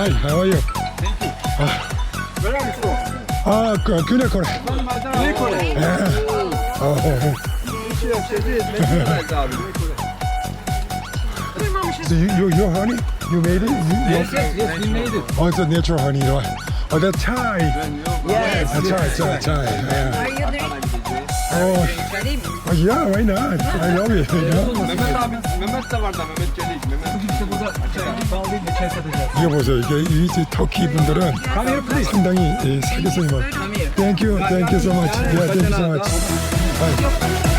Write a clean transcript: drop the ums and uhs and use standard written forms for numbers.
Hi, how are you? Where are you from? Güney Kore. Güney Kore. So your honey, you made it? Yes, we made it. Oh, it's a natural honey, right? Oh, that's Thai. Yes. Thai. Yeah. Are you ready? Oh, Ready? yeah, why not? I love it. You know? Mehmet abi, Mehmet de var da Mehmet Çelik. Mehmet burada bağlayıp çay satacağız. 이거 보세요. 이게 이 터키 분들은 상당히 사교성이 많아요. Thank you so much. Yeah, thank you so much. Bye.